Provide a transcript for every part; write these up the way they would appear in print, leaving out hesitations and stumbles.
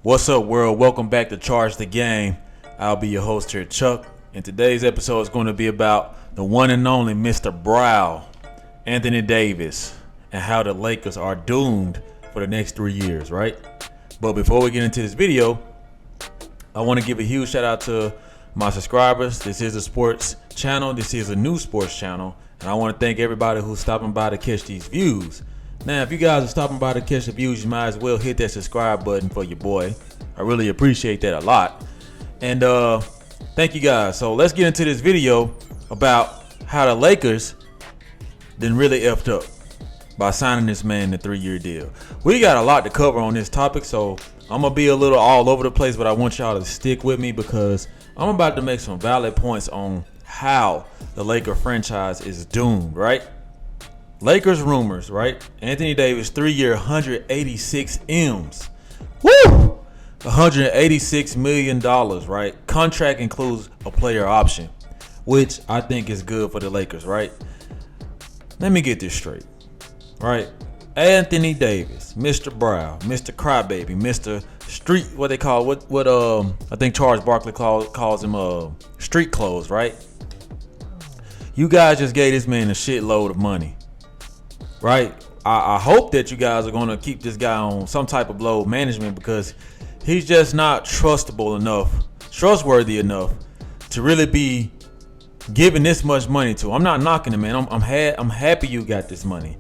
What's up, world? Welcome back to Charge the Game. I'll be your host here, Chuck, and today's episode is going to be about the one and only Mr. Brow, Anthony Davis, and how the Lakers are doomed for the next 3 years, right? But before we get into this video, I want to give a huge shout out to my subscribers. This is a sports channel. This is a new sports channel, and I want to thank everybody who's stopping by to catch these views. Now, if you guys are stopping by to catch the views, you might as well hit that subscribe button for your boy. I really appreciate that a lot. And thank you guys. So let's get into this video about how the Lakers then really effed up by signing this man a 3-year deal. We got a lot to cover on this topic, so I'm going to be a little all over the place, but I want y'all to stick with me because I'm about to make some valid points on how the Laker franchise is doomed, right? Lakers rumors, right? Anthony Davis, 3-year, 186 M's. Woo! $186 million, right? Contract includes a player option, which I think is good for the Lakers, right? Let me get this straight, right? Anthony Davis, Mr. Brow, Mr. Crybaby, Mr. Street, what they call, what I think Charles Barkley calls him street clothes, right? You guys just gave this man a shitload of money. Right, I hope that you guys are going to keep this guy on some type of load management because he's just not trustworthy enough to really be giving this much money to. I'm not knocking him, man. I'm happy you got this money,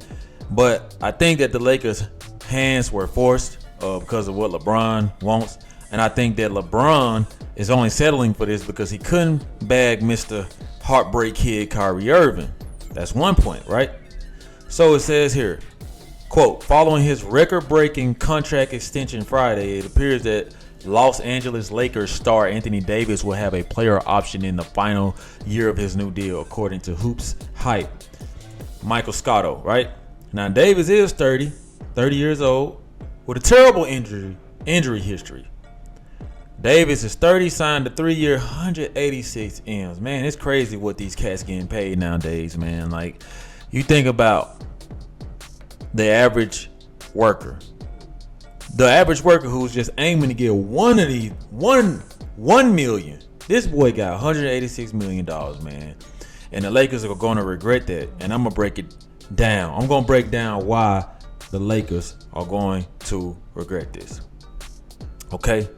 but I think that the Lakers' hands were forced because of what LeBron wants, and I think that LeBron is only settling for this because he couldn't bag Mr. Heartbreak Kid Kyrie Irving. That's one point, right? So it says here, quote, following his record-breaking contract extension Friday, it appears that Los Angeles Lakers star Anthony Davis will have a player option in the final year of his new deal, according to Hoops Hype. Michael Scotto, right? Now, Davis is 30 years old, with a terrible injury history. Davis is 30, signed a 3-year, 186 M's. Man, it's crazy what these cats getting paid nowadays, man. Like, you think about the average worker who's just aiming to get one of these, 1 million. This boy got $186 million, man. And the Lakers are going to regret that. And I'm going to break it down. I'm going to break down why the Lakers are going to regret this. Okay?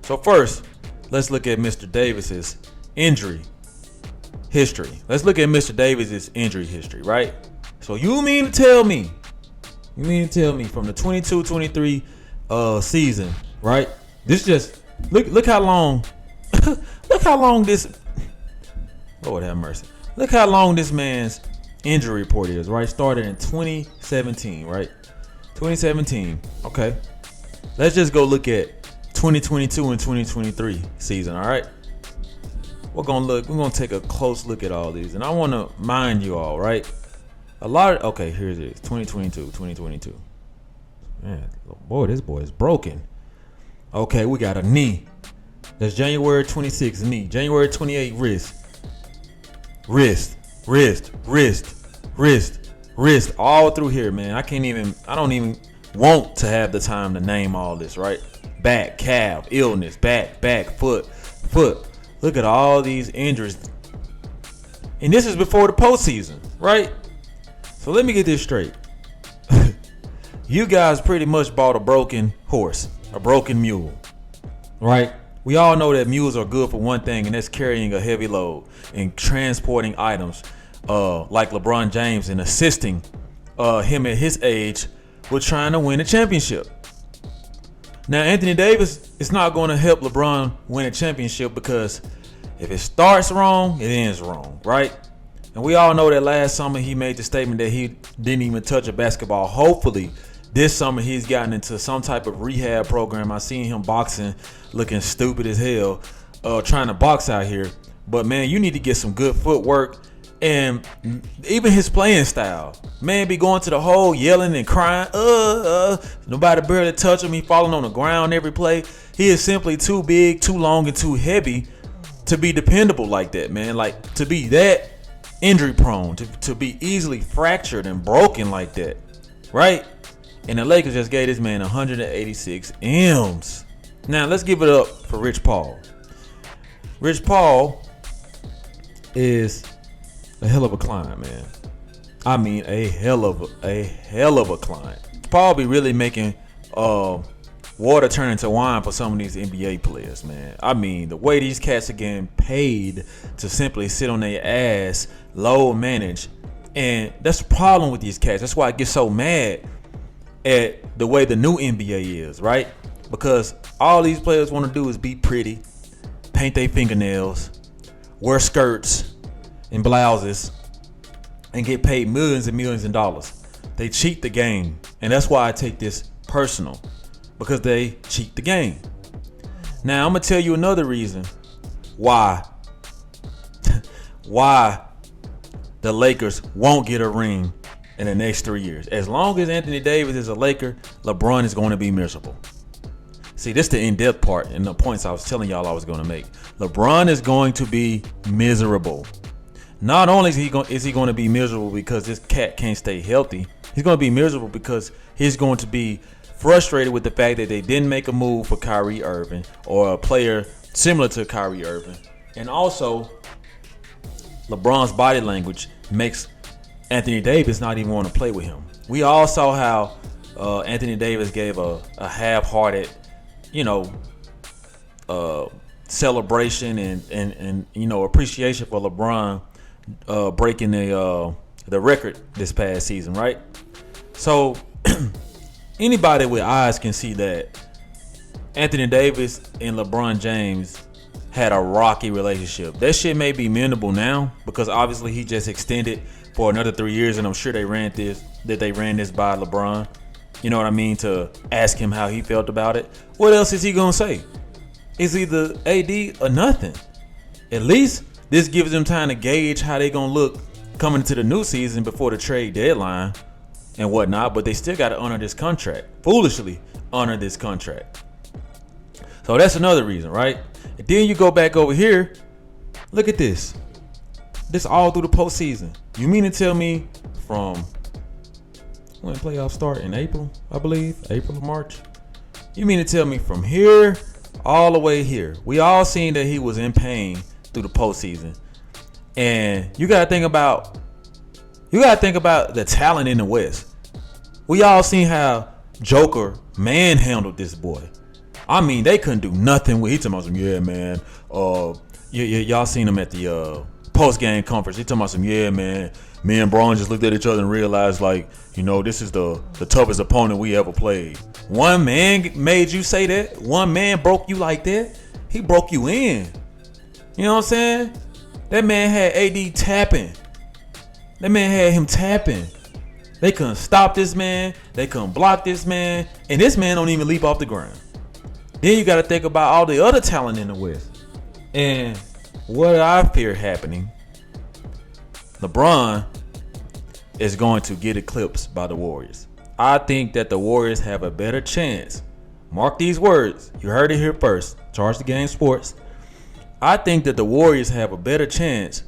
So first, let's look at Mr. Davis's injury history. Let's look at Mr. Davis's injury history, right? So you mean to tell me from the 22-23 season, right? This just look how long this, Lord have mercy. Look how long this man's injury report is, right? Started in 2017, right? 2017. Okay. Let's just go look at 2022 and 2023 season, all right? We're gonna take a close look at all these, and I want to mind you all, right? Okay, here it is, 2022. Man, boy, this boy is broken. Okay, we got a knee. That's January 26th, knee. January 28th, wrist, all through here, man. I don't even want to have the time to name all this, right? Back, calf, illness, back, foot. Look at all these injuries. And this is before the postseason, right? So let me get this straight. You guys pretty much bought a broken horse, a broken mule, right? We all know that mules are good for one thing, and that's carrying a heavy load and transporting items like LeBron James and assisting him at his age with trying to win a championship. Now, Anthony Davis is not going to help LeBron win a championship because if it starts wrong, it ends wrong, right? And we all know that last summer he made the statement that he didn't even touch a basketball. Hopefully, this summer he's gotten into some type of rehab program. I seen him boxing, looking stupid as hell, trying to box out here. But, man, you need to get some good footwork. And even his playing style, man, be going to the hole, yelling and crying. Nobody barely touch him. He falling on the ground every play. He is simply too big, too long, and too heavy to be dependable like that, man. Like, to be that injury prone, to be easily fractured and broken like that, right? And the Lakers just gave this man 186 M's. Now let's give it up for Rich Paul. Rich Paul is a hell of a client, man. I mean, a hell of a client. Paul be really making water turn into wine for some of these NBA players, man. I mean, the way these cats are getting paid to simply sit on their ass, low manage, and that's the problem with these cats. That's why I get so mad at the way the new NBA is, right? Because all these players want to do is be pretty, paint their fingernails, wear skirts and blouses, and get paid millions and millions of dollars. They cheat the game, and that's why I take this personal, because they cheat the game. Now I'm gonna tell you another reason why the Lakers won't get a ring in the next 3 years. As long as Anthony Davis is a Laker, LeBron is going to be miserable. See, this is the in-depth part and the points I was telling y'all I was going to make. LeBron is going to be miserable. Not only is he going to be miserable because this cat can't stay healthy, he's going to be miserable because he's going to be frustrated with the fact that they didn't make a move for Kyrie Irving or a player similar to Kyrie Irving. And also, LeBron's body language makes Anthony Davis not even want to play with him. We all saw how Anthony Davis gave a half-hearted, celebration and appreciation for LeBron breaking the record this past season, right? So anybody with eyes can see that Anthony Davis and LeBron James had a rocky relationship. That shit may be mendable now because obviously he just extended for another 3 years, and I'm sure they ran this by LeBron. You know what I mean? To ask him how he felt about it. What else is he gonna say? It's either AD or nothing. At least this gives them time to gauge how they gonna look coming into the new season before the trade deadline and whatnot. But they still got to honor this contract. Foolishly honor this contract. So that's another reason, right? And then you go back over here. Look at this. This all through the postseason. You mean to tell me from when playoffs start in April, I believe, April or March? You mean to tell me from here all the way here? We all seen that he was in pain through the postseason, and you gotta think about the talent in the West. We all seen how Joker manhandled this boy. I mean, they couldn't do nothing with. He talking about some, yeah, man. Y'all seen him at the post game conference. He talking about some, yeah, man. Me and Braun just looked at each other and realized, like, this is the toughest opponent we ever played. One man made you say that. One man broke you like that. He broke you in. You know what I'm saying? That man had AD tapping. That man had him tapping. They couldn't stop this man. They couldn't block this man. And this man don't even leap off the ground. Then you got to think about all the other talent in the West. And what I fear happening, LeBron is going to get eclipsed by the Warriors. I think that the Warriors have a better chance. Mark these words. You heard it here first. Charge the Game Sports. I think that the Warriors have a better chance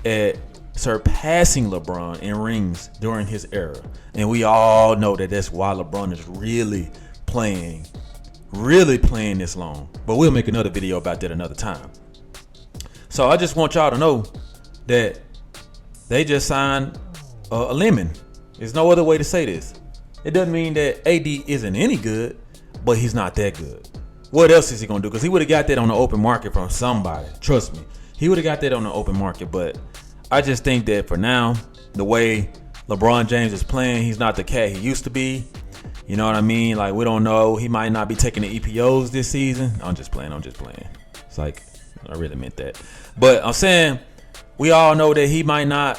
at surpassing LeBron in rings during his era. And we all know that that's why LeBron is really playing this long. But we'll make another video about that another time. So I just want y'all to know that they just signed a lemon. There's no other way to say this. It doesn't mean that AD isn't any good, but he's not that good. What else is he going to do? Because he would have got that on the open market from somebody. Trust me. He would have got that on the open market. But I just think that for now, the way LeBron James is playing, he's not the cat he used to be. You know what I mean? Like, we don't know. He might not be taking the EPOs this season. I'm just playing. It's like, I really meant that. But I'm saying, we all know that he might not,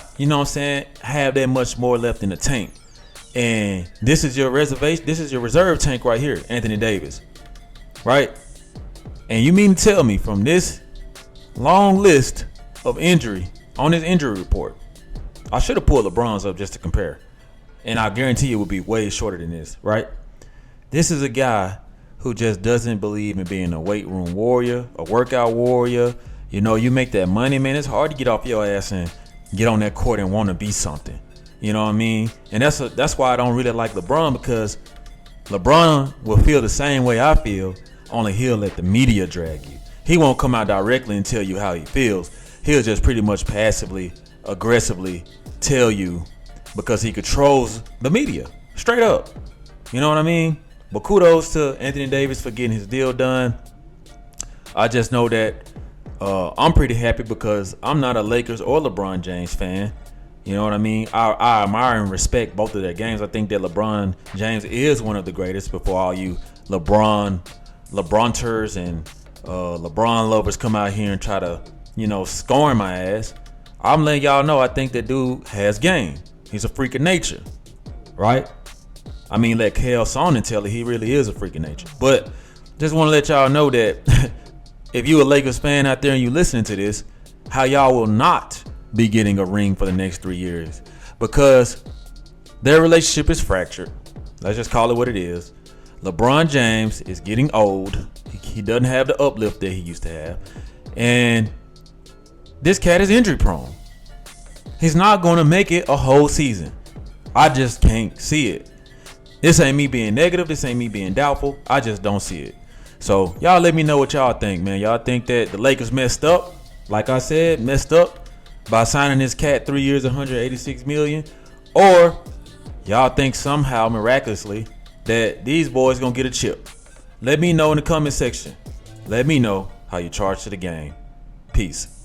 have that much more left in the tank. And this is your reservation. This is your reserve tank right here, Anthony Davis. Right? And you mean to tell me from this long list of injury on his injury report, I should have pulled LeBron's up just to compare. And I guarantee you it would be way shorter than this, right? This is a guy who just doesn't believe in being a weight room warrior, a workout warrior. You make that money, man. It's hard to get off your ass and get on that court and want to be something. You know what I mean? And that's why I don't really like LeBron, because LeBron will feel the same way I feel, only he'll let the media drag you. He won't come out directly and tell you how he feels. He'll just pretty much passively, aggressively tell you because he controls the media. Straight up. You know what I mean? But kudos to Anthony Davis for getting his deal done. I just know that I'm pretty happy because I'm not a Lakers or LeBron James fan. You know what I mean? I admire and respect both of their games. I think that LeBron James is one of the greatest before all you LeBronters and LeBron lovers come out here and try to, scorn my ass. I'm letting y'all know I think that dude has game. He's a freak of nature, right? I mean, let Kale Sonnen tell it, he really is a freak of nature. But just want to let y'all know that if you a Lakers fan out there and you listening to this, how y'all will not be getting a ring for the next 3 years because their relationship is fractured. Let's just call it what it is. LeBron James is getting old. He doesn't have the uplift that he used to have. And this cat is injury prone. He's not going to make it a whole season. I just can't see it. This ain't me being negative. This ain't me being doubtful. I just don't see it. So y'all let me know what y'all think, man. Y'all think that the Lakers messed up? Like I said, messed up by signing this cat 3 years, $186 million? Or y'all think somehow, miraculously, that these boys gonna get a chip? Let me know in the comment section. Let me know how you charge to the game. Peace.